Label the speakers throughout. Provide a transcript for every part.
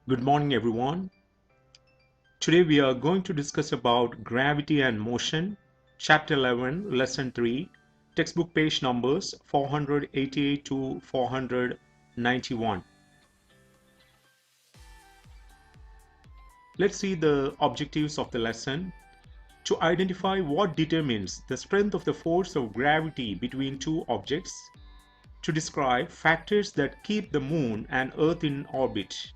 Speaker 1: Good morning, everyone. Today we are going to discuss about gravity and motion, chapter 11, lesson 3, textbook page numbers 488 to 491. Let's see the objectives of the lesson. To identify what determines the strength of the force of gravity between two objects. To describe factors that keep the moon and earth in orbit.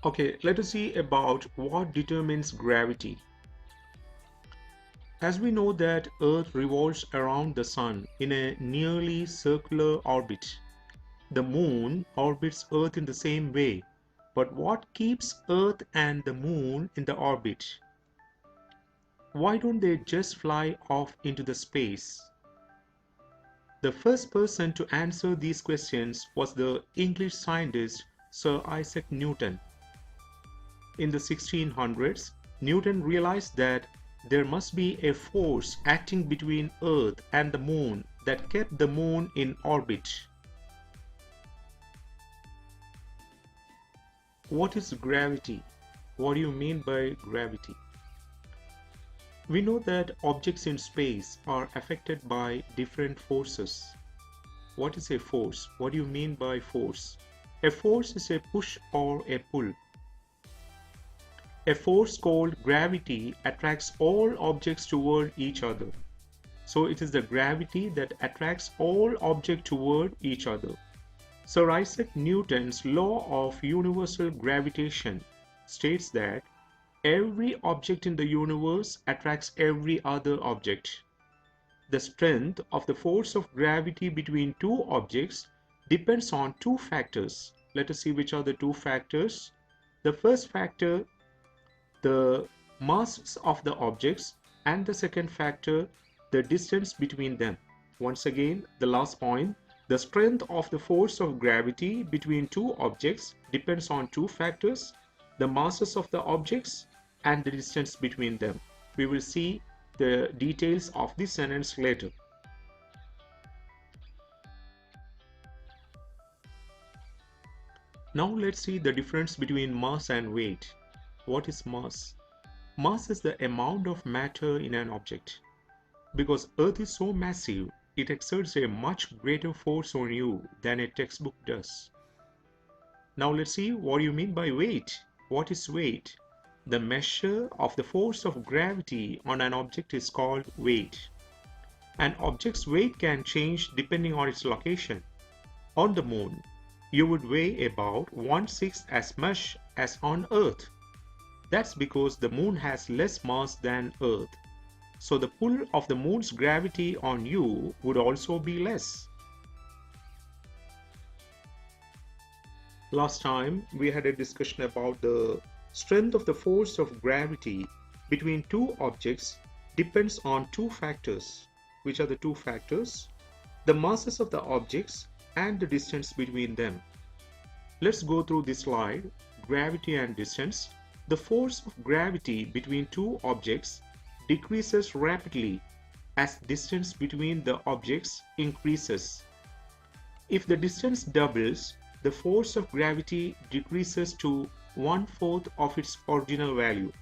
Speaker 1: Okay, let us see about what determines gravity. As we know that Earth revolves around the Sun in a nearly circular orbit, the Moon orbits Earth in the same way. But what keeps Earth and the Moon in the orbit? Why don't they just fly off into the space? The first person to answer these questions was the English scientist Sir Isaac Newton. In the 1600s, Newton realized that there must be a force acting between Earth and the Moon that kept the Moon in orbit. What is gravity? What do you mean by gravity? We know that objects in space are affected by different forces. What is a force? What do you mean by force? A force is a push or a pull. A force called gravity attracts all objects toward each other. So it is the gravity that attracts all objects toward each other. Sir Isaac Newton's law of universal gravitation states that every object in the universe attracts every other object. The strength of the force of gravity between two objects depends on two factors. Let us see which are the two factors. The first factor, the masses of the objects, and the second factor, the distance between them. Once again, the last point, the strength of the force of gravity between two objects depends on two factors, the masses of the objects and the distance between them. We will see the details of this sentence later. Now let's see the difference between mass and weight. What is mass? Mass is the amount of matter in an object. Because Earth is so massive, it exerts a much greater force on you than a textbook does. Now let's see what you mean by weight. What is weight? The measure of the force of gravity on an object is called weight. An object's weight can change depending on its location. On the Moon, you would weigh about 1/6 as much as on Earth. That's because the Moon has less mass than Earth. So the pull of the Moon's gravity on you would also be less. Last time we had a discussion about the strength of the force of gravity between two objects depends on two factors. Which are the two factors? The masses of the objects and the distance between them. Let's go through this slide. Gravity and distance. The force of gravity between two objects decreases rapidly as distance between the objects increases. If the distance doubles, the force of gravity decreases to 1/4 of its original value.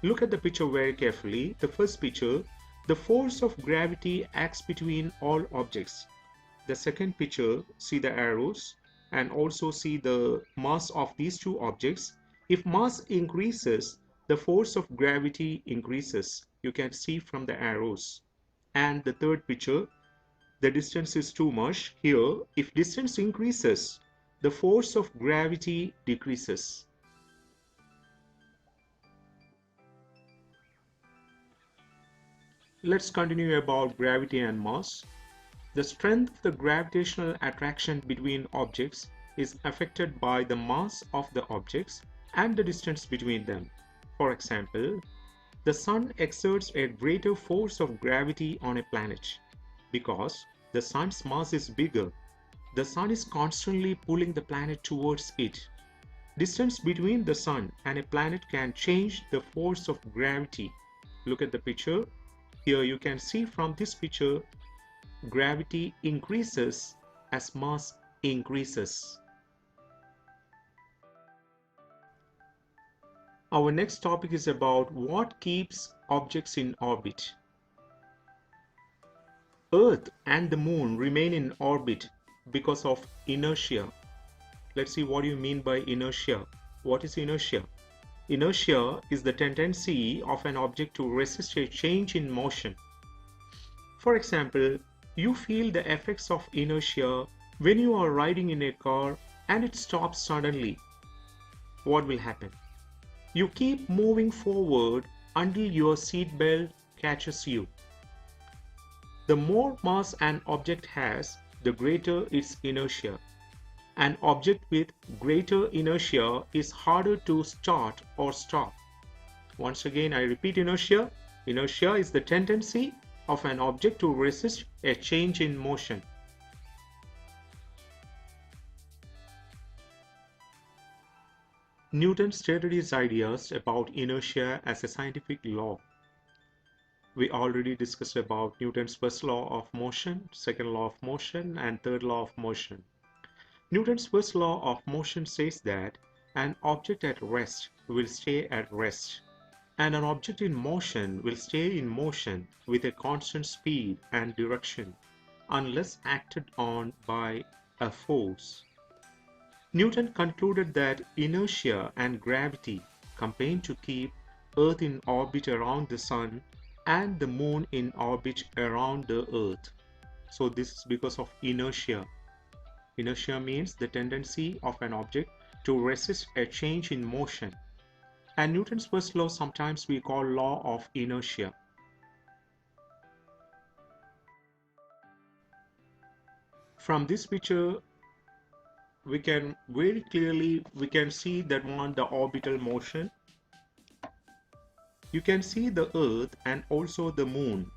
Speaker 1: Look at the picture very carefully. The first picture, the force of gravity acts between all objects. The second picture, see the arrows and also see the mass of these two objects. If mass increases, the force of gravity increases. You can see from the arrows. And the third picture, the distance is too much. Here, if distance increases, the force of gravity decreases. Let's continue about gravity and mass. The strength of the gravitational attraction between objects is affected by the mass of the objects and the distance between them. For example, the Sun exerts a greater force of gravity on a planet because the Sun's mass is bigger. The Sun is constantly pulling the planet towards it. Distance between the Sun and a planet can change the force of gravity. Look at the picture. Here you can see from this picture, gravity increases as mass increases. Our next topic is about what keeps objects in orbit. Earth and the Moon remain in orbit because of inertia. Let's see what you mean by inertia. What is inertia? Inertia is the tendency of an object to resist a change in motion. For example, you feel the effects of inertia when you are riding in a car and it stops suddenly. What will happen? You keep moving forward until your seatbelt catches you. The more mass an object has, the greater its inertia. An object with greater inertia is harder to start or stop. Once again, I repeat inertia. Inertia is the tendency of an object to resist a change in motion. Newton stated his ideas about inertia as a scientific law. We already discussed about Newton's first law of motion, second law of motion, and third law of motion. Newton's first law of motion says that an object at rest will stay at rest, and an object in motion will stay in motion with a constant speed and direction unless acted on by a force. Newton concluded that inertia and gravity combine to keep Earth in orbit around the Sun and the Moon in orbit around the Earth. So this is because of inertia. Inertia means the tendency of an object to resist a change in motion. And Newton's first law sometimes we call law of inertia. From this picture, we can very clearly see that one, the orbital motion. You can see the Earth and also the Moon.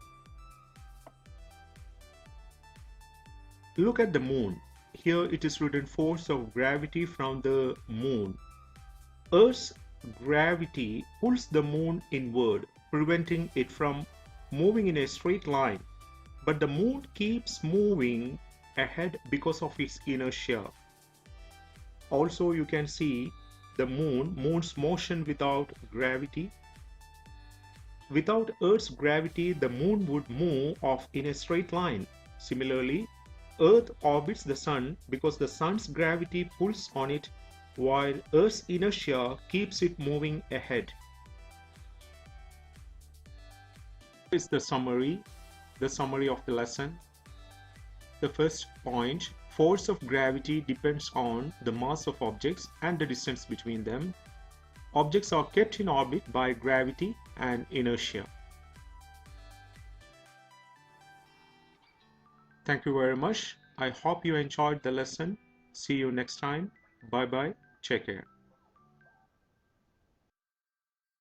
Speaker 1: Look at the Moon. Here it is written force of gravity from the Moon. Earth's gravity pulls the Moon inward, preventing it from moving in a straight line. But the Moon keeps moving ahead because of its inertia. Also, you can see the Moon's motion without gravity. Without Earth's gravity, the Moon would move off in a straight line. Similarly, Earth orbits the Sun because the Sun's gravity pulls on it, while Earth's inertia keeps it moving ahead. This is the summary of the lesson. The first point, force of gravity depends on the mass of objects and the distance between them. Objects are kept in orbit by gravity and inertia. Thank you very much. I hope you enjoyed the lesson. See you next time. Bye bye. Take care.